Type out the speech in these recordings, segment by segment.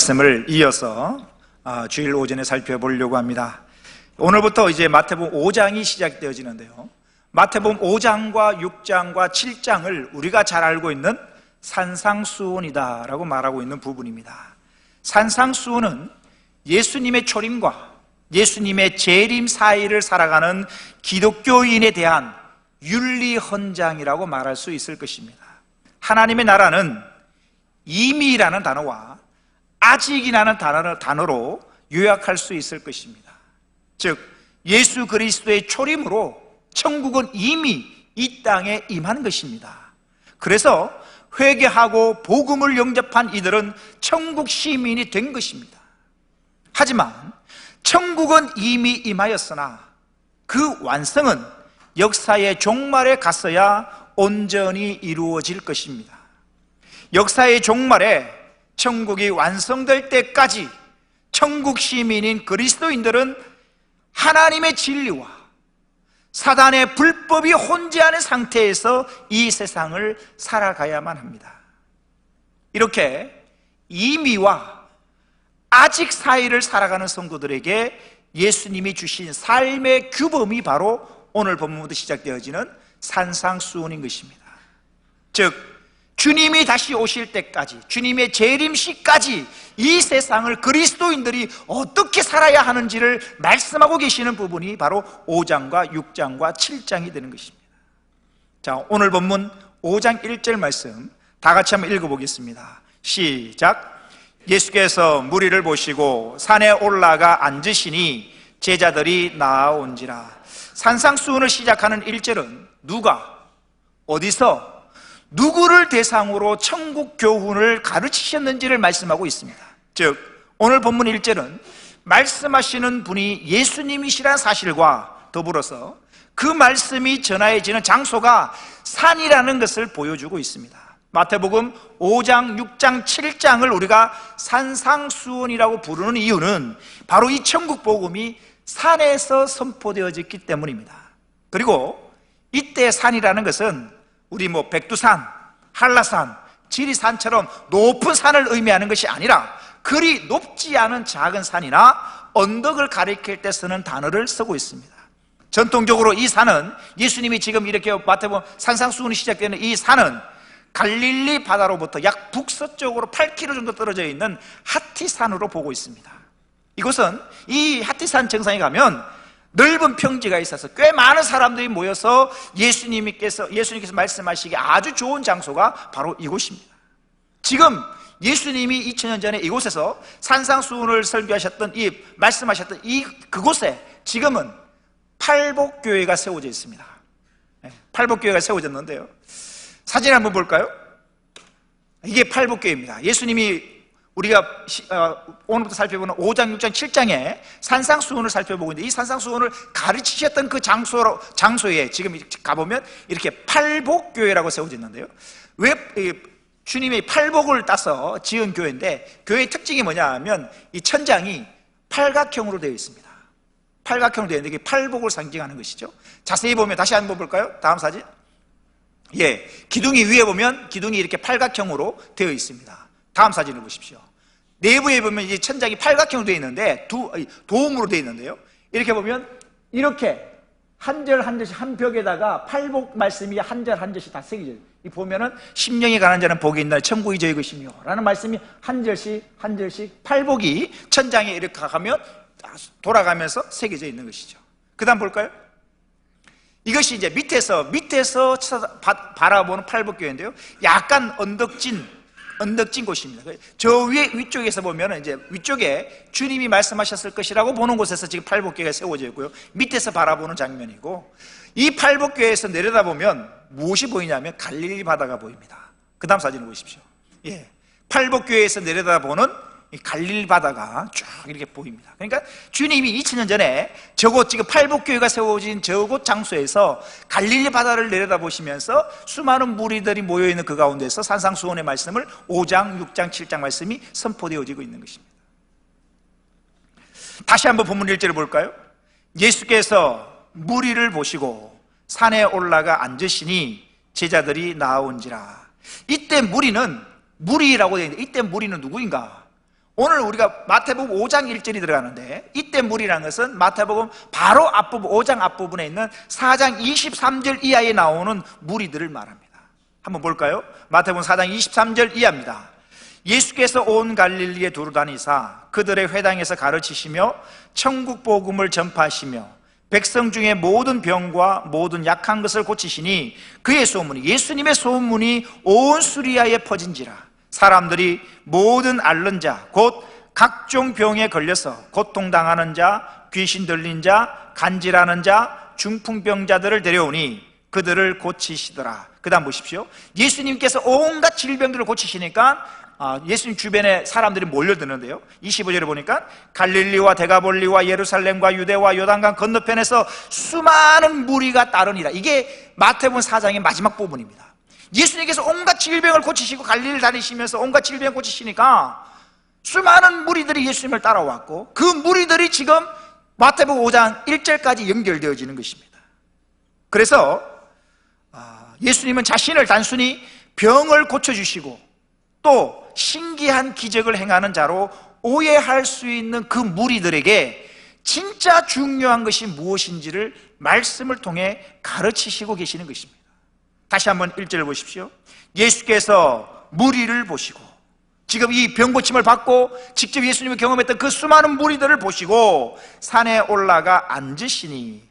말씀을 이어서 주일 오전에 살펴보려고 합니다. 오늘부터 이제 마태복음 5장이 시작되어지는데요, 마태복음 5장과 6장과 7장을 우리가 잘 알고 있는 산상수훈이다 라고 말하고 있는 부분입니다. 산상수훈은 예수님의 초림과 예수님의 재림 사이를 살아가는 기독교인에 대한 윤리헌장이라고 말할 수 있을 것입니다. 하나님의 나라는 이미라는 단어와 아직이라는 단어로 요약할 수 있을 것입니다. 즉 예수 그리스도의 초림으로 천국은 이미 이 땅에 임한 것입니다. 그래서 회개하고 복음을 영접한 이들은 천국 시민이 된 것입니다. 하지만 천국은 이미 임하였으나 그 완성은 역사의 종말에 갔어야 온전히 이루어질 것입니다. 역사의 종말에 천국이 완성될 때까지 천국 시민인 그리스도인들은 하나님의 진리와 사단의 불법이 혼재하는 상태에서 이 세상을 살아가야만 합니다. 이렇게 이미와 아직 사이를 살아가는 성도들에게 예수님이 주신 삶의 규범이 바로 오늘 본문부터 시작되어지는 산상수훈인 것입니다. 즉 주님이 다시 오실 때까지, 주님의 재림시까지 이 세상을 그리스도인들이 어떻게 살아야 하는지를 말씀하고 계시는 부분이 바로 5장과 6장과 7장이 되는 것입니다. 자, 오늘 본문 5장 1절 말씀 다 같이 한번 읽어보겠습니다. 시작. 예수께서 무리를 보시고 산에 올라가 앉으시니 제자들이 나아온지라. 산상수훈을 시작하는 1절은 누가, 어디서, 누구를 대상으로 천국 교훈을 가르치셨는지를 말씀하고 있습니다. 즉 오늘 본문 1절은 말씀하시는 분이 예수님이시라는 사실과 더불어서 그 말씀이 전하여지는 장소가 산이라는 것을 보여주고 있습니다. 마태복음 5장, 6장, 7장을 우리가 산상수훈이라고 부르는 이유는 바로 이 천국 복음이 산에서 선포되어졌기 때문입니다. 그리고 이때 산이라는 것은 우리 백두산, 한라산, 지리산처럼 높은 산을 의미하는 것이 아니라 그리 높지 않은 작은 산이나 언덕을 가리킬 때 쓰는 단어를 쓰고 있습니다. 전통적으로 이 산은, 예수님이 지금 이렇게 마태복음 산상수훈이 시작되는 이 산은 갈릴리 바다로부터 약 북서쪽으로 8km 정도 떨어져 있는 하티산으로 보고 있습니다. 이곳은 이 하티산 정상에 가면 넓은 평지가 있어서 꽤 많은 사람들이 모여서 예수님께서 말씀하시기에 아주 좋은 장소가 바로 이곳입니다. 지금 예수님이 2000년 전에 이곳에서 산상수훈을 설교하셨던 말씀하셨던 그곳에 지금은 팔복교회가 세워져 있습니다. 팔복교회가 세워졌는데요, 사진 한번 볼까요? 이게 팔복교회입니다. 예수님이 우리가 오늘부터 살펴보는 5장, 6장, 7장에 산상수훈을 살펴보고 있는데 이 산상수훈을 가르치셨던 그 장소에 지금 가보면 이렇게 팔복교회라고 세워져 있는데요, 왜 주님이 팔복을 따서 지은 교회인데 교회의 특징이 뭐냐 하면 이 천장이 팔각형으로 되어 있습니다. 팔각형으로 되어 있는데 이게 팔복을 상징하는 것이죠. 자세히 보면 다시 한번 볼까요? 다음 사진. 예, 기둥이 위에 보면 기둥이 이렇게 팔각형으로 되어 있습니다. 다음 사진을 보십시오. 내부에 보면 이제 천장이 팔각형으로 되어 있는데 도움으로 되어 있는데요, 이렇게 보면 이렇게 한 절 한 절씩 한 벽에다가 팔복 말씀이 한 절 한 절씩 다 새겨져요. 이 보면은 심령이 가난 자는 복이 있나니 천국이 저희 것이며 라는 말씀이 한 절씩 한 절씩 팔복이 천장에 이렇게 가면 돌아가면서 새겨져 있는 것이죠. 그 다음 볼까요? 이것이 이제 밑에서 바라보는 팔복교회인데요, 약간 언덕진 곳입니다. 저 위쪽에서 보면 이제 위쪽에 주님이 말씀하셨을 것이라고 보는 곳에서 지금 팔복교회가 세워져 있고요, 밑에서 바라보는 장면이고, 이 팔복교회에서 내려다보면 무엇이 보이냐면 갈릴리 바다가 보입니다. 그 다음 사진을 보십시오. 예, 팔복교회에서 내려다보는 이 갈릴리 바다가 쭉 이렇게 보입니다. 그러니까 주님이 2000년 전에 저곳 지금 팔복교회가 세워진 저곳 장소에서 갈릴리 바다를 내려다보시면서 수많은 무리들이 모여있는 그 가운데서 산상수훈의 말씀을 5장, 6장, 7장 말씀이 선포되어지고 있는 것입니다. 다시 한번 본문 1절을 볼까요? 예수께서 무리를 보시고 산에 올라가 앉으시니 제자들이 나아온지라. 이때 무리라고 되어 있는데 이때 무리는 누구인가? 오늘 우리가 마태복음 5장 1절이 들어가는데, 이때 물이라는 것은 마태복음 바로 앞부분, 5장 앞부분에 있는 4장 23절 이하에 나오는 무리들을 말합니다. 한번 볼까요? 마태복음 4장 23절 이하입니다. 예수께서 온 갈릴리에 두루 다니사 그들의 회당에서 가르치시며 천국 복음을 전파하시며 백성 중에 모든 병과 모든 약한 것을 고치시니 그의 소문이, 예수님의 소문이 온 수리아에 퍼진지라. 사람들이 모든 앓는 자, 곧 각종 병에 걸려서 고통당하는 자, 귀신 들린 자, 간질하는 자, 중풍병자들을 데려오니 그들을 고치시더라. 그 다음 보십시오. 예수님께서 온갖 질병들을 고치시니까 예수님 주변에 사람들이 몰려드는데요, 25절에 보니까 갈릴리와 데가볼리와 예루살렘과 유대와 요단강 건너편에서 수많은 무리가 따르니라. 이게 마태복음 4장의 마지막 부분입니다. 예수님께서 온갖 질병을 고치시고 갈릴리를 다니시면서 온갖 질병을 고치시니까 수많은 무리들이 예수님을 따라왔고, 그 무리들이 지금 마태복음 5장 1절까지 연결되어지는 것입니다. 그래서 예수님은 자신을 단순히 병을 고쳐주시고 또 신기한 기적을 행하는 자로 오해할 수 있는 그 무리들에게 진짜 중요한 것이 무엇인지를 말씀을 통해 가르치시고 계시는 것입니다. 다시 한번 1절을 보십시오. 예수께서 무리를 보시고, 지금 이 병고침을 받고 직접 예수님이 경험했던 그 수많은 무리들을 보시고 산에 올라가 앉으시니,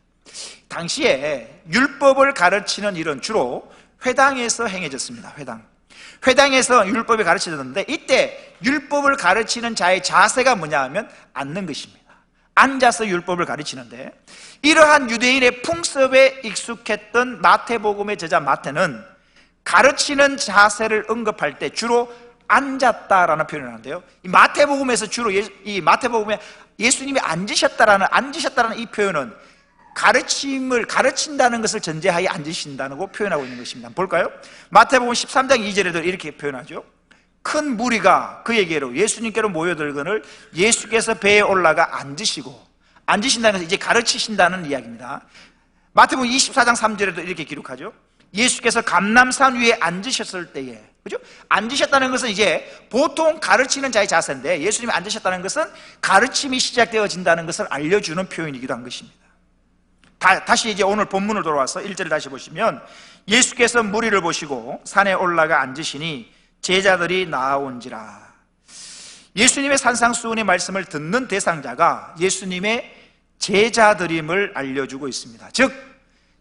당시에 율법을 가르치는 일은 주로 회당에서 행해졌습니다. 회당에서 율법이 가르쳐졌는데, 이때 율법을 가르치는 자의 자세가 뭐냐 하면 앉는 것입니다. 앉아서 율법을 가르치는데, 이러한 유대인의 풍습에 익숙했던 마태복음의 저자 마태는 가르치는 자세를 언급할 때 주로 앉았다라는 표현을 하는데요, 이 마태복음에서 주로 이 마태복음에 예수님이 앉으셨다라는 이 표현은 가르친다는 것을 전제하에 앉으신다고 표현하고 있는 것입니다. 볼까요? 마태복음 13장 2절에도 이렇게 표현하죠. 큰 무리가 그에게로, 예수님께로 모여들거늘 예수께서 배에 올라가 앉으신다는 것은 이제 가르치신다는 이야기입니다. 마태복음 24장 3절에도 이렇게 기록하죠. 예수께서 감람산 위에 앉으셨을 때에, 그죠? 앉으셨다는 것은 이제 보통 가르치는 자의 자세인데, 예수님이 앉으셨다는 것은 가르침이 시작되어진다는 것을 알려주는 표현이기도 한 것입니다. 다시 이제 오늘 본문을 돌아와서 1절을 다시 보시면, 예수께서 무리를 보시고 산에 올라가 앉으시니 제자들이 나아온지라. 예수님의 산상수훈의 말씀을 듣는 대상자가 예수님의 제자들임을 알려주고 있습니다. 즉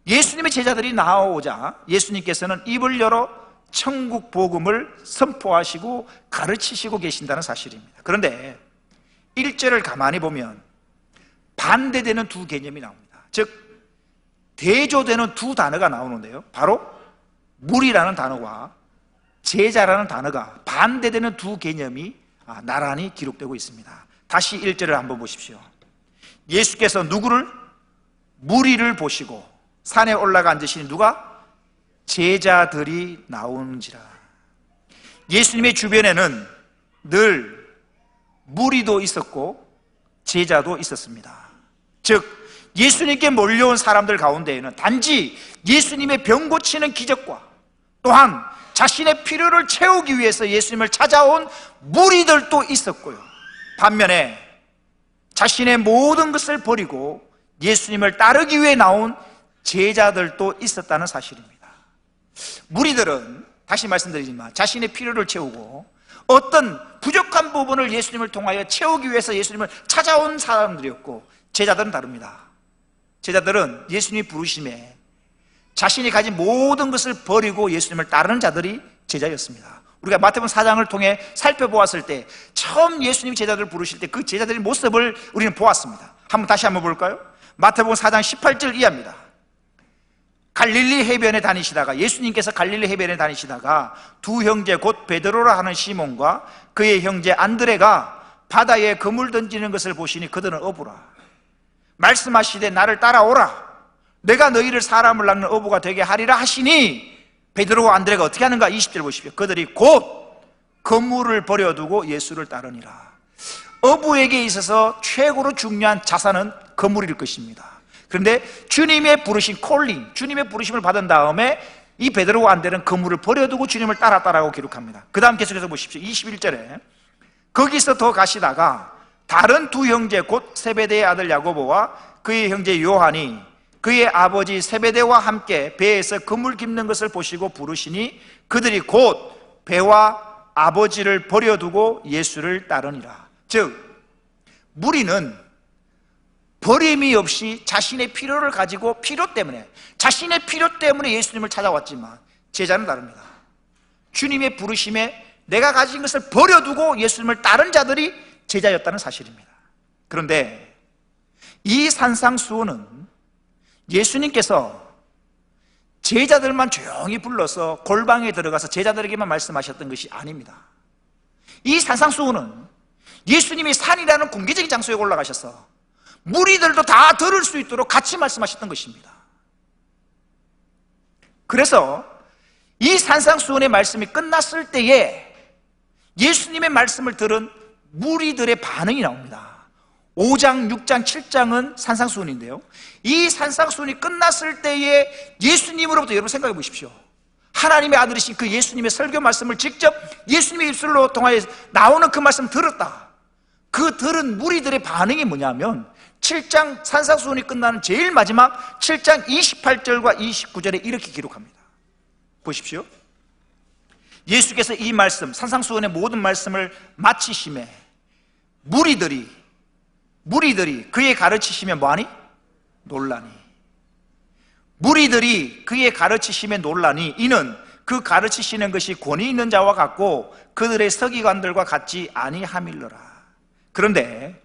예수님의 제자들이 나아오자 예수님께서는 입을 열어 천국 복음을 선포하시고 가르치시고 계신다는 사실입니다. 그런데 1절을 가만히 보면 반대되는 두 개념이 나옵니다. 즉 대조되는 두 단어가 나오는데요, 바로 무리라는 단어와 제자라는 단어가 반대되는 두 개념이 나란히 기록되고 있습니다. 다시 1절을 한번 보십시오. 예수께서 누구를? 무리를 보시고 산에 올라가 앉으시니 누가? 제자들이 나오는지라. 예수님의 주변에는 늘 무리도 있었고 제자도 있었습니다. 즉 예수님께 몰려온 사람들 가운데에는 단지 예수님의 병 고치는 기적과 또한 자신의 필요를 채우기 위해서 예수님을 찾아온 무리들도 있었고요, 반면에 자신의 모든 것을 버리고 예수님을 따르기 위해 나온 제자들도 있었다는 사실입니다. 무리들은 다시 말씀드리지만 자신의 필요를 채우고 어떤 부족한 부분을 예수님을 통하여 채우기 위해서 예수님을 찾아온 사람들이었고, 제자들은 다릅니다. 제자들은 예수님이 부르심에 자신이 가진 모든 것을 버리고 예수님을 따르는 자들이 제자였습니다. 우리가 마태복음 4장을 통해 살펴보았을 때 처음 예수님이 제자들을 부르실 때 그 제자들의 모습을 우리는 보았습니다. 다시 한번 볼까요? 마태복음 4장 18절 이하입니다. 갈릴리 해변에 다니시다가, 예수님께서 갈릴리 해변에 다니시다가 두 형제 곧 베드로라 하는 시몬과 그의 형제 안드레가 바다에 그물 던지는 것을 보시니 그들은 어부라. 말씀하시되 나를 따라오라. 내가 너희를 사람을 낚는 어부가 되게 하리라 하시니 베드로와 안드레가 어떻게 하는가? 20절 보십시오. 그들이 곧 그물을 버려두고 예수를 따르니라. 어부에게 있어서 최고로 중요한 자산은 그물일 것입니다. 그런데 주님의 부르심, 콜링, 주님의 부르심을 받은 다음에 이 베드로와 안드레는 그물을 버려두고 주님을 따랐다라고 기록합니다. 그 다음 계속해서 보십시오. 21절에 거기서 더 가시다가 다른 두 형제 곧 세베대의 아들 야고보와 그의 형제 요한이 그의 아버지 세베대와 함께 배에서 그물 깁는 것을 보시고 부르시니 그들이 곧 배와 아버지를 버려두고 예수를 따르니라. 즉 무리는 버림이 없이 자신의 필요를 가지고 자신의 필요 때문에 예수님을 찾아왔지만 제자는 다릅니다. 주님의 부르심에 내가 가진 것을 버려두고 예수님을 따른 자들이 제자였다는 사실입니다. 그런데 이 산상수훈은 예수님께서 제자들만 조용히 불러서 골방에 들어가서 제자들에게만 말씀하셨던 것이 아닙니다. 이 산상수훈은 예수님이 산이라는 공개적인 장소에 올라가셔서 무리들도 다 들을 수 있도록 같이 말씀하셨던 것입니다. 그래서 이 산상수훈의 말씀이 끝났을 때에 예수님의 말씀을 들은 무리들의 반응이 나옵니다. 5장, 6장, 7장은 산상수훈인데요, 이 산상수훈이 끝났을 때에 예수님으로부터, 여러분 생각해 보십시오, 하나님의 아들이신 그 예수님의 설교 말씀을 직접 예수님의 입술로 통하여 나오는 그 말씀 들었다. 그 들은 무리들의 반응이 뭐냐면 7장 산상수훈이 끝나는 제일 마지막 7장 28절과 29절에 이렇게 기록합니다. 보십시오. 예수께서 이 말씀, 산상수훈의 모든 말씀을 마치심에 무리들이 그의 가르치심에 뭐하니? 놀라니. 무리들이 그의 가르치심에 놀라니 이는 그 가르치시는 것이 권위 있는 자와 같고 그들의 서기관들과 같지 아니함일러라. 그런데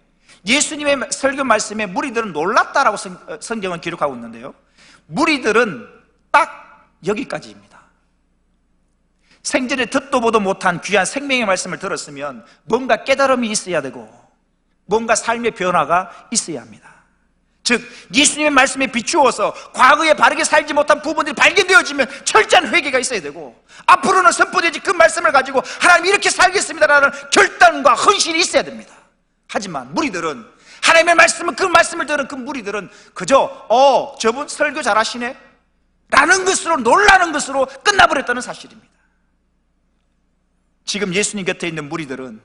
예수님의 설교 말씀에 무리들은 놀랐다라고 성경은 기록하고 있는데요, 무리들은 딱 여기까지입니다. 생전에 듣도 보도 못한 귀한 생명의 말씀을 들었으면 뭔가 깨달음이 있어야 되고 뭔가 삶의 변화가 있어야 합니다. 즉 예수님의 말씀에 비추어서 과거에 바르게 살지 못한 부분들이 발견되어지면 철저한 회개가 있어야 되고 앞으로는 선포되지 그 말씀을 가지고 하나님 이렇게 살겠습니다라는 결단과 헌신이 있어야 됩니다. 하지만 무리들은, 하나님의 말씀은 그 말씀을 들은 그 무리들은 그저 저분 설교 잘하시네 라는 것으로, 놀라는 것으로 끝나버렸다는 사실입니다. 지금 예수님 곁에 있는 무리들은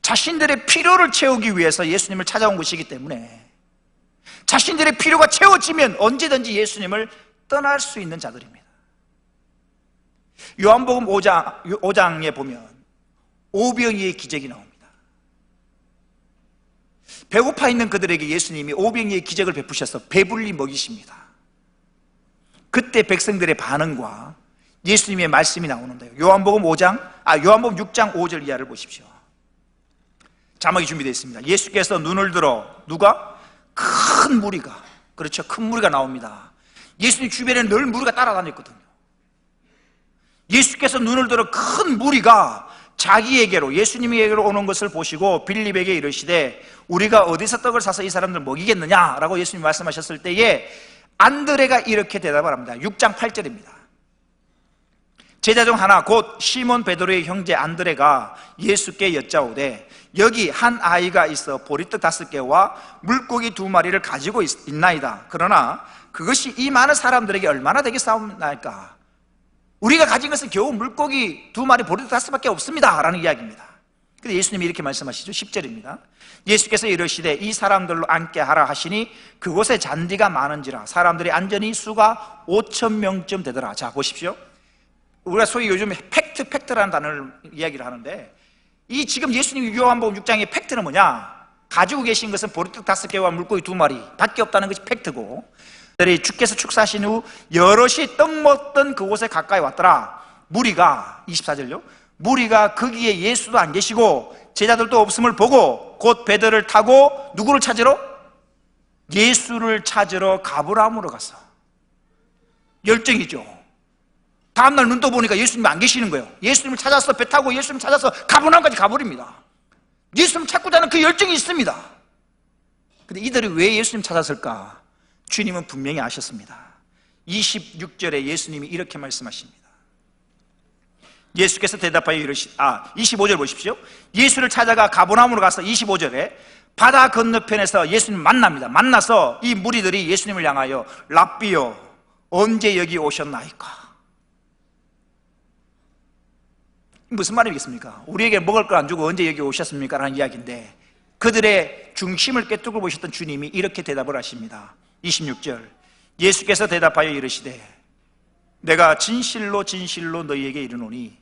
자신들의 필요를 채우기 위해서 예수님을 찾아온 것이기 때문에 자신들의 필요가 채워지면 언제든지 예수님을 떠날 수 있는 자들입니다. 요한복음 5장에 보면 오병이의 기적이 나옵니다. 배고파 있는 그들에게 예수님이 오병이의 기적을 베푸셔서 배불리 먹이십니다. 그때 백성들의 반응과 예수님의 말씀이 나오는데요, 요한복음 6장 5절 이하를 보십시오. 자막이 준비되어 있습니다. 예수께서 눈을 들어, 누가? 큰 무리가, 그렇죠, 큰 무리가 나옵니다. 예수님 주변에 늘 무리가 따라다녔거든요. 예수께서 눈을 들어 큰 무리가 자기에게로, 예수님에게로 오는 것을 보시고 빌립에게 이르시되 우리가 어디서 떡을 사서 이 사람들 먹이겠느냐라고 예수님이 말씀하셨을 때에 안드레가 이렇게 대답을 합니다. 6장 8절입니다. 제자 중 하나 곧 시몬 베드로의 형제 안드레가 예수께 여짜오되 여기 한 아이가 있어 보리떡 5개와 물고기 2마리를 가지고 있나이다. 그러나 그것이 이 많은 사람들에게 얼마나 되겠사옵나이까? 우리가 가진 것은 겨우 물고기 2마리, 보리떡 5개밖에 없습니다 라는 이야기입니다. 근데 예수님이 이렇게 말씀하시죠. 10절입니다. 예수께서 이르시되 이 사람들로 앉게 하라 하시니 그곳에 잔디가 많은지라 사람들이 앉으니 수가 5,000명쯤 되더라. 자 보십시오. 우리가 소위 요즘 팩트라는 단어를 이야기를 하는데, 이 지금 예수님 요한복음 6장의 팩트는 뭐냐? 가지고 계신 것은 보리떡 5개와 물고기 2마리 밖에 없다는 것이 팩트고, 주께서 축사하신 후 여럿이 떡 먹던 그곳에 가까이 왔더라. 무리가, 24절요, 무리가 거기에 예수도 안 계시고 제자들도 없음을 보고 곧 배들을 타고 누구를 찾으러? 예수를 찾으러 가브라움으로 갔어. 열정이죠. 다음날 눈 떠보니까 예수님이 안 계시는 거예요. 예수님을 찾아서 배 타고 예수님을 찾아서 가버나움까지 가버립니다. 예수님 찾고자 하는 그 열정이 있습니다. 근데 이들이 왜 예수님 찾았을까? 주님은 분명히 아셨습니다. 26절에 예수님이 이렇게 말씀하십니다. 예수께서 대답하여 이르시되 25절 보십시오. 예수를 찾아가 가버나움으로 가서 25절에 바다 건너편에서 예수님을 만납니다. 만나서 이 무리들이 예수님을 향하여 랍비여 언제 여기 오셨나이까? 무슨 말이겠습니까? 우리에게 먹을 걸 안 주고 언제 여기 오셨습니까? 라는 이야기인데, 그들의 중심을 꿰뚫고 보셨던 주님이 이렇게 대답을 하십니다. 26절, 예수께서 대답하여 이르시되 내가 진실로 진실로 너희에게 이르노니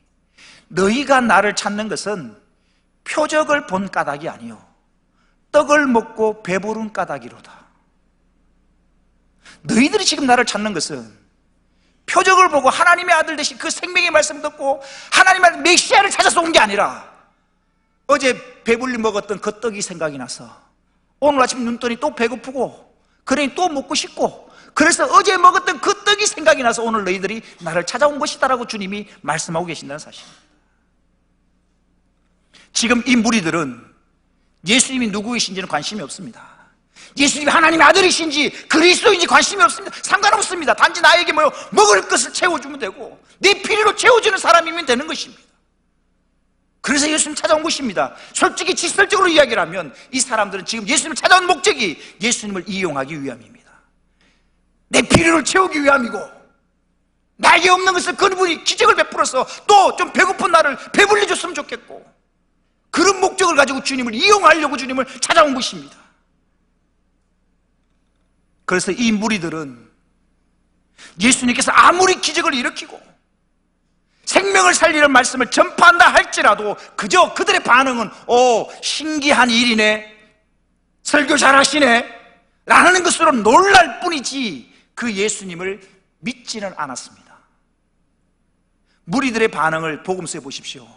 너희가 나를 찾는 것은 표적을 본 까닭이 아니요 떡을 먹고 배부른 까닭이로다. 너희들이 지금 나를 찾는 것은 표적을 보고 하나님의 아들 되신 그 생명의 말씀 듣고 하나님의 메시아를 찾아서 온 게 아니라 어제 배불리 먹었던 그 떡이 생각이 나서 오늘 아침 눈 뜨니 또 배고프고 그러니 또 먹고 싶고, 그래서 어제 먹었던 그 떡이 생각이 나서 오늘 너희들이 나를 찾아온 것이다라고 주님이 말씀하고 계신다는 사실입니다. 지금 이 무리들은 예수님이 누구이신지는 관심이 없습니다. 예수님이 하나님의 아들이신지 그리스도인지 관심이 없습니다. 상관없습니다. 단지 나에게 먹을 것을 채워주면 되고 내 필요로 채워주는 사람이면 되는 것입니다. 그래서 예수님 찾아온 것입니다. 솔직히 직설적으로 이야기를 하면 이 사람들은 지금 예수님을 찾아온 목적이 예수님을 이용하기 위함입니다. 내 필요를 채우기 위함이고, 나에게 없는 것을 그분이 기적을 베풀어서 또 좀 배고픈 나를 배불리 줬으면 좋겠고, 그런 목적을 가지고 주님을 이용하려고 주님을 찾아온 것입니다. 그래서 이 무리들은 예수님께서 아무리 기적을 일으키고 생명을 살리는 말씀을 전파한다 할지라도 그저 그들의 반응은 신기한 일이네, 설교 잘하시네 라는 것으로 놀랄 뿐이지 그 예수님을 믿지는 않았습니다. 무리들의 반응을 복음서에 보십시오.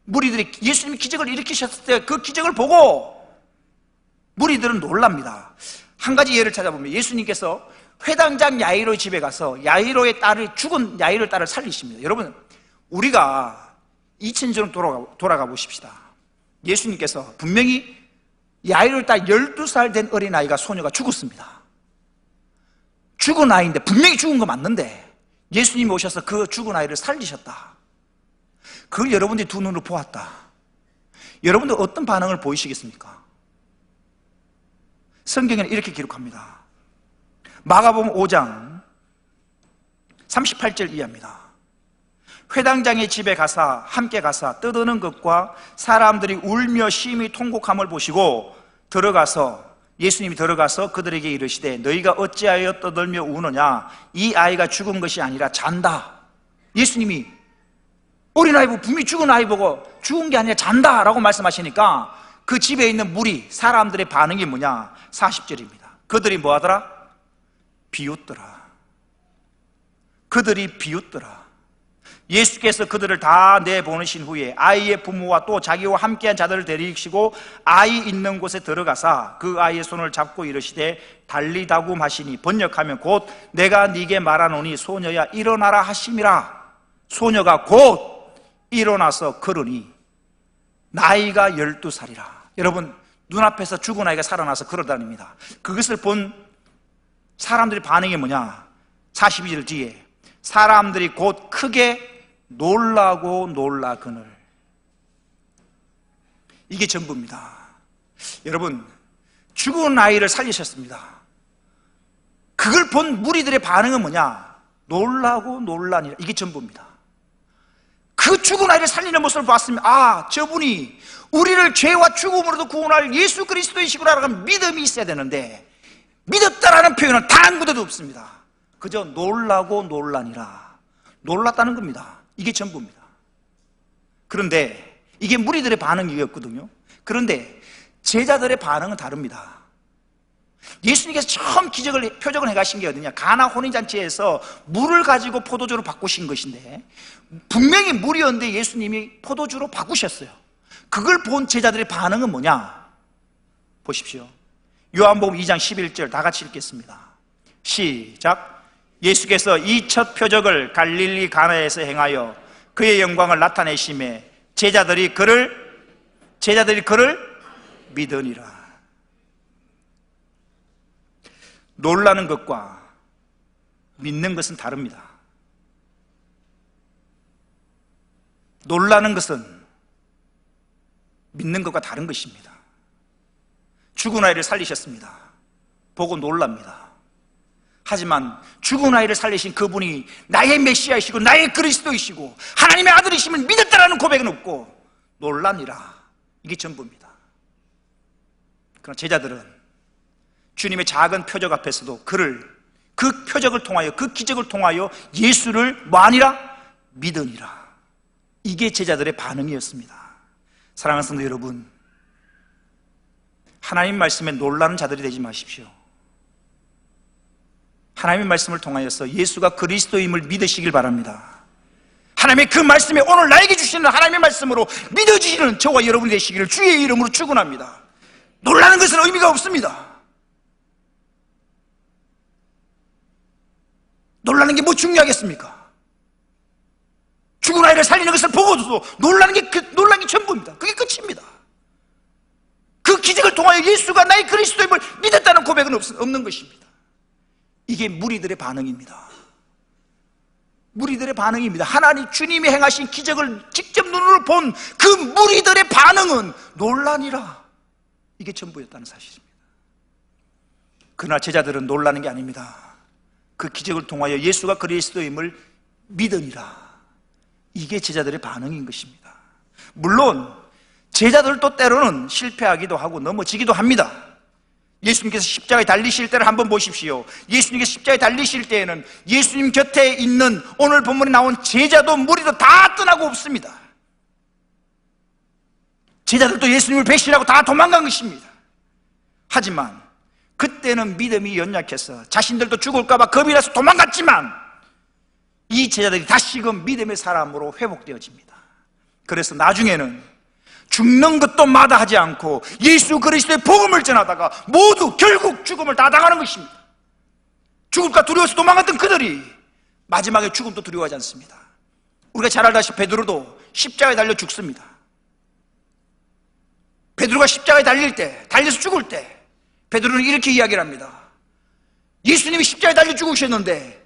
무리들이 예수님이 기적을 일으키셨을 때 그 기적을 보고 무리들은 놀랍니다. 한 가지 예를 찾아보면 예수님께서 회당장 야이로의 집에 가서 야이로의 딸을, 죽은 야이로의 딸을 살리십니다. 여러분, 우리가 2000년 돌아가 보십시다. 예수님께서 분명히 야이로의 딸 12살 된 어린아이가, 소녀가 죽었습니다. 죽은 아이인데, 분명히 죽은 거 맞는데 예수님이 오셔서 그 죽은 아이를 살리셨다. 그걸 여러분들이 두 눈으로 보았다. 여러분들 어떤 반응을 보이시겠습니까? 성경에는 이렇게 기록합니다. 마가복음 5장 38절 이하입니다. 회당장의 집에 가사 함께 가사 떠드는 것과 사람들이 울며 심히 통곡함을 보시고 예수님이 들어가서 그들에게 이르시되 너희가 어찌하여 떠들며 우느냐, 이 아이가 죽은 것이 아니라 잔다. 예수님이 어린아이 보고, 분명히 죽은 아이 보고 죽은 게 아니라 잔다 라고 말씀하시니까 그 집에 있는 무리 사람들의 반응이 뭐냐, 40절입니다. 그들이 뭐하더라? 비웃더라. 그들이 비웃더라. 예수께서 그들을 다 내보내신 후에 아이의 부모와 또 자기와 함께한 자들을 데리시고 아이 있는 곳에 들어가사 그 아이의 손을 잡고 이르시되 달리다굼 하시니, 번역하면 곧 내가 네게 말하노니 소녀야 일어나라 하심이라. 소녀가 곧 일어나서 걸으니 나이가 12살이라. 여러분, 눈앞에서 죽은 아이가 살아나서 걸어다닙니다. 그것을 본 사람들의 반응이 뭐냐, 42절 뒤에 사람들이 곧 크게 놀라고 놀라거늘. 이게 전부입니다. 여러분, 죽은 아이를 살리셨습니다. 그걸 본 무리들의 반응은 뭐냐, 놀라고 놀라니라. 이게 전부입니다. 그 죽은 아이를 살리는 모습을 봤으면 저분이 우리를 죄와 죽음으로도 구원할 예수 그리스도이시구나라는 믿음이 있어야 되는데, 믿었다라는 표현은 단 한 군데도 없습니다. 그저 놀라고 놀라니라. 놀랐다는 겁니다. 이게 전부입니다. 그런데 이게 무리들의 반응이었거든요. 그런데 제자들의 반응은 다릅니다. 예수님께서 처음 표적을 해가신 게 어디냐, 가나 혼인잔치에서 물을 가지고 포도주로 바꾸신 것인데, 분명히 물이었는데 예수님이 포도주로 바꾸셨어요. 그걸 본 제자들의 반응은 뭐냐, 보십시오. 요한복음 2장 11절 다 같이 읽겠습니다. 시작. 예수께서 이 첫 표적을 갈릴리 가나에서 행하여 그의 영광을 나타내심에 제자들이 그를 믿으니라. 놀라는 것과 믿는 것은 다릅니다. 놀라는 것은 믿는 것과 다른 것입니다. 죽은 아이를 살리셨습니다. 보고 놀랍니다. 하지만 죽은 아이를 살리신 그분이 나의 메시아이시고 나의 그리스도이시고 하나님의 아들이심을 믿었다라는 고백은 없고 놀라니라. 이게 전부입니다. 그러나 제자들은 주님의 작은 표적 앞에서도 그 표적을 통하여, 그 기적을 통하여 예수를 뭐하니라? 믿으니라. 이게 제자들의 반응이었습니다. 사랑하는 성도 여러분, 하나님 말씀에 놀라는 자들이 되지 마십시오. 하나님의 말씀을 통하여서 예수가 그리스도임을 믿으시길 바랍니다. 하나님의 그 말씀에 오늘 나에게 주시는 하나님의 말씀으로 믿어지시는 저와 여러분이 되시기를 주의 이름으로 축원합니다. 놀라는 것은 의미가 없습니다. 놀라는 게 뭐 중요하겠습니까? 죽은 아이를 살리는 것을 보고도 놀라는 게 전부입니다. 그게 끝입니다. 그 기적을 통하여 예수가 나의 그리스도임을 믿었다는 고백은 없는 것입니다. 이게 무리들의 반응입니다. 무리들의 반응입니다. 하나님 주님이 행하신 기적을 직접 눈으로 본 그 무리들의 반응은 놀라니라. 이게 전부였다는 사실입니다. 그러나 제자들은 놀라는 게 아닙니다. 그 기적을 통하여 예수가 그리스도임을 믿으니라. 이게 제자들의 반응인 것입니다. 물론 제자들도 때로는 실패하기도 하고 넘어지기도 합니다. 예수님께서 십자가에 달리실 때를 한번 보십시오. 예수님께서 십자가에 달리실 때에는 예수님 곁에 있는 오늘 본문에 나온 제자도 무리도 다 떠나고 없습니다. 제자들도 예수님을 배신하고 다 도망간 것입니다. 하지만 그때는 믿음이 연약해서 자신들도 죽을까 봐 겁이 나서 도망갔지만 이 제자들이 다시금 믿음의 사람으로 회복되어집니다. 그래서 나중에는 죽는 것도 마다하지 않고 예수 그리스도의 복음을 전하다가 모두 결국 죽음을 다 당하는 것입니다. 죽을까 두려워서 도망갔던 그들이 마지막에 죽음도 두려워하지 않습니다. 우리가 잘 알다시피 베드로도 십자가에 달려 죽습니다. 베드로가 십자가에 달려서 죽을 때 베드로는 이렇게 이야기를 합니다. 예수님이 십자가에 달려 죽으셨는데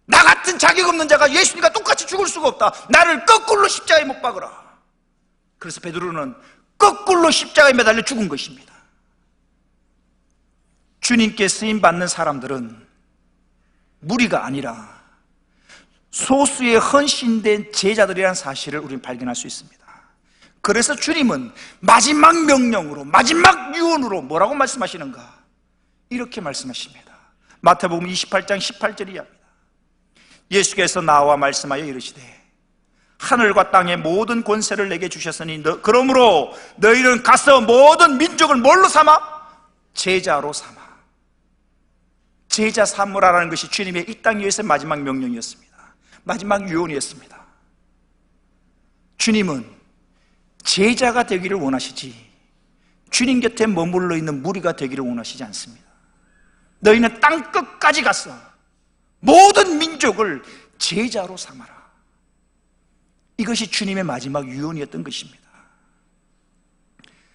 나 같은 자격 없는 자가 예수님과 똑같이 죽을 수가 없다. 나를 거꾸로 십자가에 못 박으라. 그래서 베드로는 거꾸로 십자가에 매달려 죽은 것입니다. 주님께 쓰임받는 사람들은 무리가 아니라 소수의 헌신된 제자들이라는 사실을 우리는 발견할 수 있습니다. 그래서 주님은 마지막 명령으로, 마지막 유언으로 뭐라고 말씀하시는가? 이렇게 말씀하십니다. 마태복음 28장 18절이 이야기합니다. 예수께서 나와 말씀하여 이르시되 하늘과 땅의 모든 권세를 내게 주셨으니 그러므로 너희는 가서 모든 민족을 뭘로 삼아? 제자로 삼아. 제자 삼으라라는 것이 주님의 이 땅 위에서의 마지막 명령이었습니다. 마지막 유언이었습니다. 주님은 제자가 되기를 원하시지 주님 곁에 머물러 있는 무리가 되기를 원하시지 않습니다. 너희는 땅 끝까지 가서 모든 민족을 제자로 삼아라. 이것이 주님의 마지막 유언이었던 것입니다.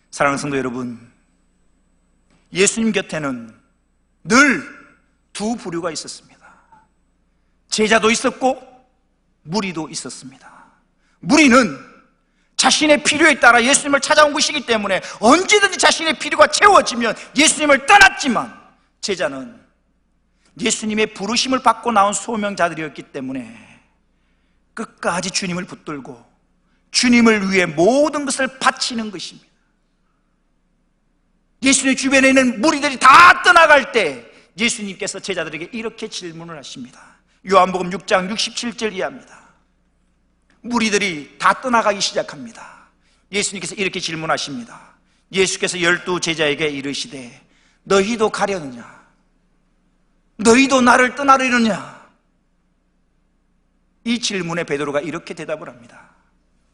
사랑하는 성도 여러분, 예수님 곁에는 늘 두 부류가 있었습니다. 제자도 있었고 무리도 있었습니다. 무리는 자신의 필요에 따라 예수님을 찾아온 것이기 때문에 언제든지 자신의 필요가 채워지면 예수님을 떠났지만, 제자는 예수님의 부르심을 받고 나온 소명자들이었기 때문에 끝까지 주님을 붙들고 주님을 위해 모든 것을 바치는 것입니다. 예수님 주변에 있는 무리들이 다 떠나갈 때 예수님께서 제자들에게 이렇게 질문을 하십니다. 요한복음 6장 67절 이하입니다. 무리들이 다 떠나가기 시작합니다. 예수님께서 이렇게 질문하십니다. 예수께서 12 제자에게 이르시되 너희도 가려느냐? 너희도 나를 떠나려느냐? 이 질문에 베드로가 이렇게 대답을 합니다.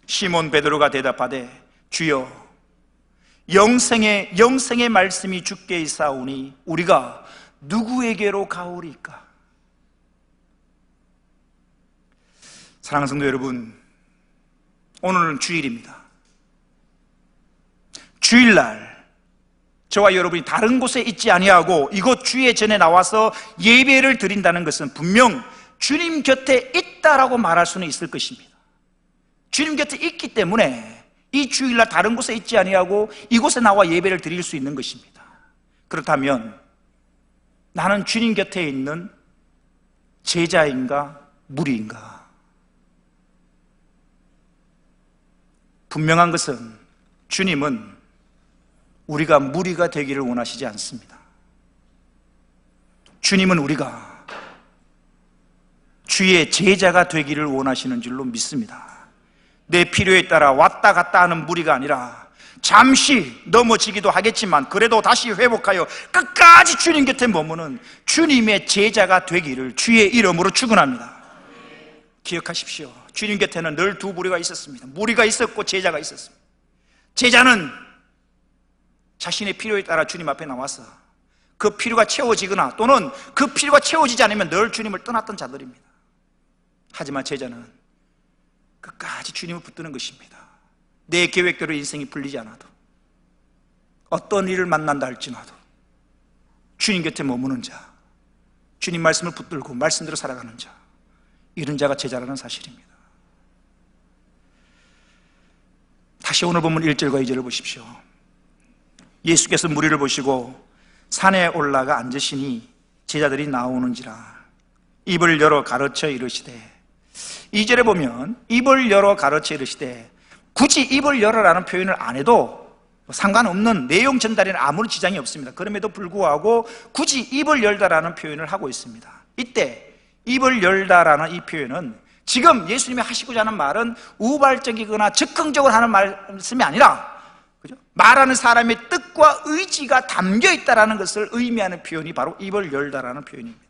시몬 베드로가 대답하되 주여, 영생의 말씀이 주께 있사오니 우리가 누구에게로 가오리까? 사랑하는 성도 여러분, 오늘은 주일입니다. 주일날 저와 여러분이 다른 곳에 있지 아니하고 이곳 주의 전에 나와서 예배를 드린다는 것은 분명 주님 곁에 있다라고 말할 수는 있을 것입니다. 주님 곁에 있기 때문에 이 주일날 다른 곳에 있지 아니하고 이곳에 나와 예배를 드릴 수 있는 것입니다. 그렇다면 나는 주님 곁에 있는 제자인가 무리인가? 분명한 것은 주님은 우리가 무리가 되기를 원하시지 않습니다. 주님은 우리가 주의 제자가 되기를 원하시는 줄로 믿습니다. 내 필요에 따라 왔다 갔다 하는 무리가 아니라 잠시 넘어지기도 하겠지만 그래도 다시 회복하여 끝까지 주님 곁에 머무는 주님의 제자가 되기를 주의 이름으로 축원합니다. 기억하십시오. 주님 곁에는 늘 두 무리가 있었습니다. 무리가 있었고 제자가 있었습니다. 제자는 자신의 필요에 따라 주님 앞에 나와서 그 필요가 채워지거나 또는 그 필요가 채워지지 않으면 늘 주님을 떠났던 자들입니다. 하지만 제자는 끝까지 주님을 붙드는 것입니다. 내 계획대로 인생이 풀리지 않아도, 어떤 일을 만난다 할지라도 주님 곁에 머무는 자, 주님 말씀을 붙들고 말씀대로 살아가는 자, 이런 자가 제자라는 사실입니다. 다시 오늘 본문 1절과 2절을 보십시오. 예수께서 무리를 보시고 산에 올라가 앉으시니 제자들이 나오는지라 입을 열어 가르쳐 이르시되, 2절에 보면 입을 열어 가르쳐 이르시되, 굳이 입을 열어라는 표현을 안 해도 상관없는 내용 전달에는 아무런 지장이 없습니다. 그럼에도 불구하고 굳이 입을 열다라는 표현을 하고 있습니다. 이때 입을 열다라는 이 표현은 지금 예수님이 하시고자 하는 말은 우발적이거나 즉흥적으로 하는 말씀이 아니라, 그죠? 말하는 사람의 뜻과 의지가 담겨 있다라는 것을 의미하는 표현이 바로 입을 열다라는 표현입니다.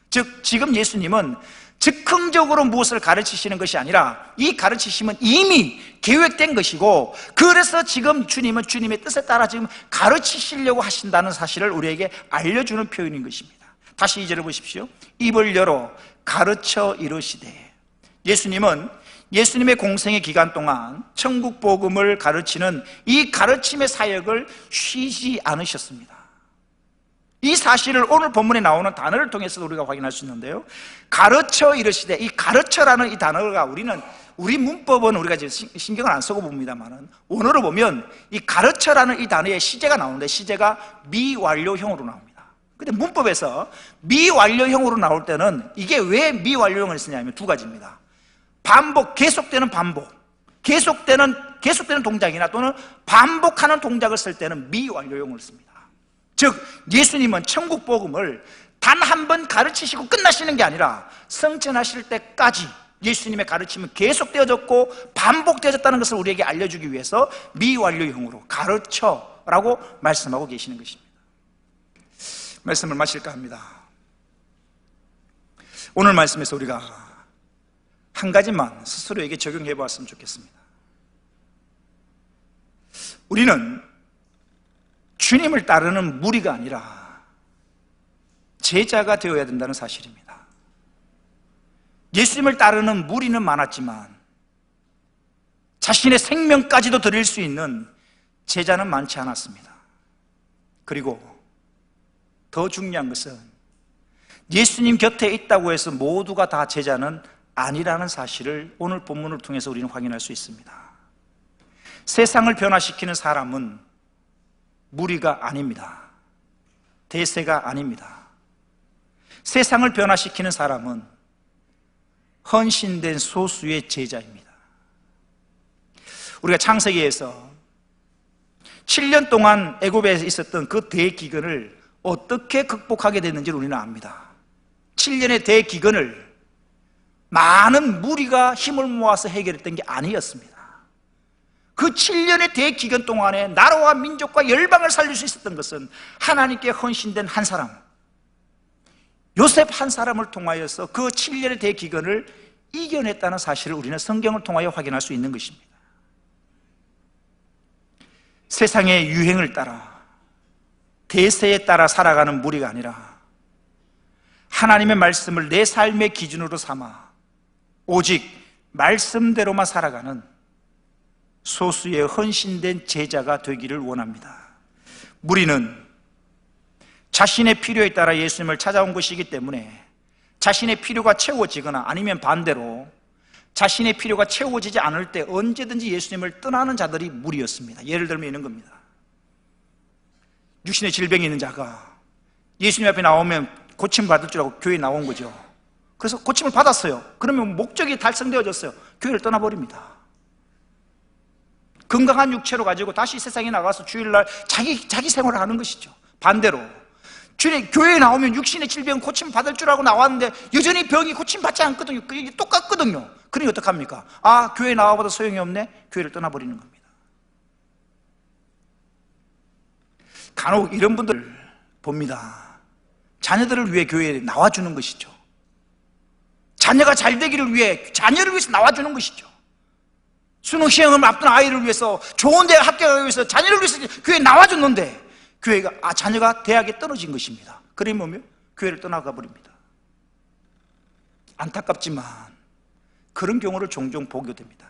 즉 지금 예수님은 즉흥적으로 무엇을 가르치시는 것이 아니라 이 가르치심은 이미 계획된 것이고, 그래서 지금 주님은 주님의 뜻에 따라 지금 가르치시려고 하신다는 사실을 우리에게 알려주는 표현인 것입니다. 다시 2절을 보십시오. 입을 열어 가르쳐 이르시되, 예수님은 예수님의 공생의 기간 동안 천국 복음을 가르치는 이 가르침의 사역을 쉬지 않으셨습니다. 이 사실을 오늘 본문에 나오는 단어를 통해서 우리가 확인할 수 있는데요, 가르쳐 이르시되, 이 가르쳐라는 이 단어가 우리 문법은 우리가 이제 신경을 안 쓰고 봅니다만은 원어로 보면 이 가르쳐라는 이 단어의 시제가 나오는데, 시제가 미완료형으로 나옵니다. 근데 문법에서 미완료형으로 나올 때는 이게 왜 미완료형을 쓰냐면 두 가지입니다. 반복, 계속되는 반복, 계속되는 동작이나 또는 반복하는 동작을 쓸 때는 미완료형을 씁니다. 즉 예수님은 천국 복음을 단 한 번 가르치시고 끝나시는 게 아니라 성천하실 때까지 예수님의 가르침은 계속되어졌고 반복되어졌다는 것을 우리에게 알려주기 위해서 미완료형으로 가르쳐라고 말씀하고 계시는 것입니다. 말씀을 마실까 합니다. 오늘 말씀에서 우리가 한 가지만 스스로에게 적용해 보았으면 좋겠습니다. 우리는 주님을 따르는 무리가 아니라 제자가 되어야 된다는 사실입니다. 예수님을 따르는 무리는 많았지만 자신의 생명까지도 드릴 수 있는 제자는 많지 않았습니다. 그리고 더 중요한 것은 예수님 곁에 있다고 해서 모두가 다 제자는 아니라는 사실을 오늘 본문을 통해서 우리는 확인할 수 있습니다. 세상을 변화시키는 사람은 무리가 아닙니다. 대세가 아닙니다. 세상을 변화시키는 사람은 헌신된 소수의 제자입니다. 우리가 창세기에서 7년 동안 애굽에 있었던 그 대기근을 어떻게 극복하게 됐는지를 우리는 압니다. 7년의 대기근을 많은 무리가 힘을 모아서 해결했던 게 아니었습니다. 그 7년의 대기근 동안에 나라와 민족과 열방을 살릴 수 있었던 것은 하나님께 헌신된 한 사람, 요셉 한 사람을 통하여서 그 7년의 대기근을 이겨냈다는 사실을 우리는 성경을 통하여 확인할 수 있는 것입니다. 세상의 유행을 따라 대세에 따라 살아가는 무리가 아니라 하나님의 말씀을 내 삶의 기준으로 삼아 오직 말씀대로만 살아가는 소수의 헌신된 제자가 되기를 원합니다. 무리는 자신의 필요에 따라 예수님을 찾아온 것이기 때문에 자신의 필요가 채워지거나 아니면 반대로 자신의 필요가 채워지지 않을 때 언제든지 예수님을 떠나는 자들이 무리였습니다. 예를 들면 이런 겁니다. 육신의 질병이 있는 자가 예수님 앞에 나오면 고침받을 줄 알고 교회에 나온 거죠. 그래서 고침을 받았어요. 그러면 목적이 달성되어졌어요. 교회를 떠나버립니다. 건강한 육체로 가지고 다시 세상에 나가서 주일날 자기 생활을 하는 것이죠. 반대로 주일에 교회에 나오면 육신의 질병 고침 받을 줄 알고 나왔는데 여전히 병이 고침 받지 않거든요. 그게 똑같거든요. 그러니 어떡합니까? 아, 교회 나와봐도 소용이 없네. 교회를 떠나버리는 겁니다. 간혹 이런 분들 봅니다. 자녀들을 위해 교회에 나와주는 것이죠. 자녀가 잘 되기를 위해, 자녀를 위해서 나와주는 것이죠. 수능 시험을 앞둔 아이를 위해서, 좋은 대학 합격하기 위해서, 자녀를 위해서 교회에 나와줬는데 교회가, 자녀가 대학에 떨어진 것입니다. 그러면 교회를 떠나가 버립니다. 안타깝지만 그런 경우를 종종 보게 됩니다.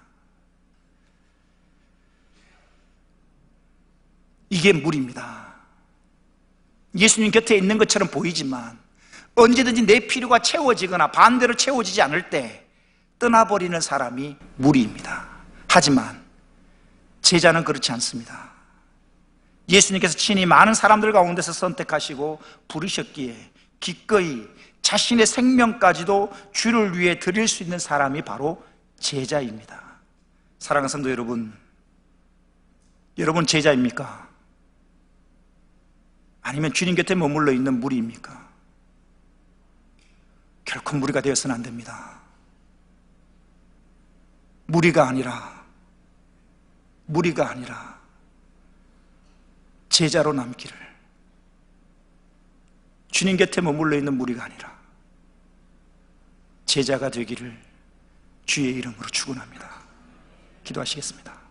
이게 무리입니다. 예수님 곁에 있는 것처럼 보이지만 언제든지 내 필요가 채워지거나 반대로 채워지지 않을 때 떠나버리는 사람이 무리입니다. 하지만 제자는 그렇지 않습니다. 예수님께서 친히 많은 사람들 가운데서 선택하시고 부르셨기에 기꺼이 자신의 생명까지도 주를 위해 드릴 수 있는 사람이 바로 제자입니다. 사랑하는 성도 여러분, 여러분 제자입니까? 아니면 주님 곁에 머물러 있는 무리입니까? 결코 무리가 되어서는 안 됩니다. 무리가 아니라 제자로 남기를, 주님 곁에 머물러 있는 무리가 아니라 제자가 되기를 주의 이름으로 축원합니다. 기도하시겠습니다.